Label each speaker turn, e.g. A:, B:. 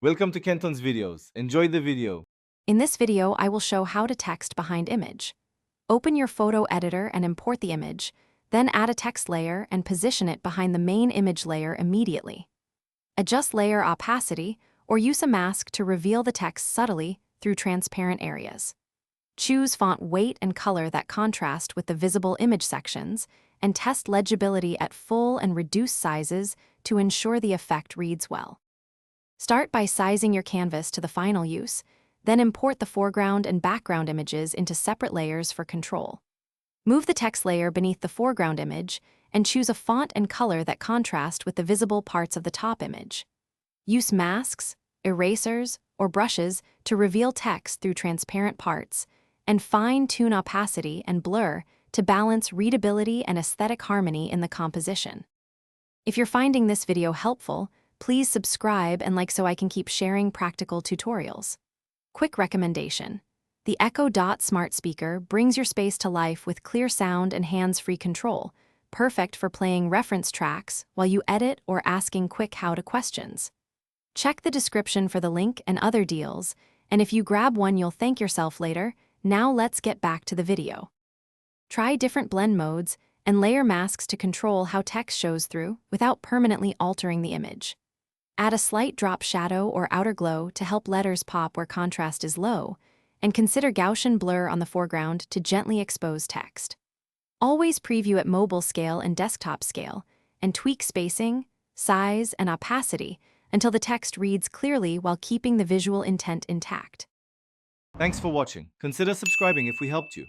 A: Welcome to Kenton's videos. Enjoy the video.
B: In this video, I will show how to text behind image. Open your photo editor and import the image, then add a text layer and position it behind the main image layer immediately. Adjust layer opacity or use a mask to reveal the text subtly through transparent areas. Choose font weight and color that contrast with the visible image sections, and test legibility at full and reduced sizes to ensure the effect reads well. Start by sizing your canvas to the final use, then import the foreground and background images into separate layers for control. Move the text layer beneath the foreground image and choose a font and color that contrast with the visible parts of the top image. Use masks, erasers, or brushes to reveal text through transparent parts, and fine-tune opacity and blur to balance readability and aesthetic harmony in the composition. If you're finding this video helpful, please subscribe and like so I can keep sharing practical tutorials. Quick recommendation: the Echo Dot smart speaker brings your space to life with clear sound and hands-free control, perfect for playing reference tracks while you edit or asking quick how-to questions. Check the description for the link and other deals, and if you grab one, you'll thank yourself later. Now let's get back to the video. Try different blend modes and layer masks to control how text shows through without permanently altering the image. Add a slight drop shadow or outer glow to help letters pop where contrast is low, and consider Gaussian blur on the foreground to gently expose text. Always preview at mobile scale and desktop scale, and tweak spacing, size, and opacity until the text reads clearly while keeping the visual intent intact.
A: Thanks for watching. Consider subscribing if we helped you.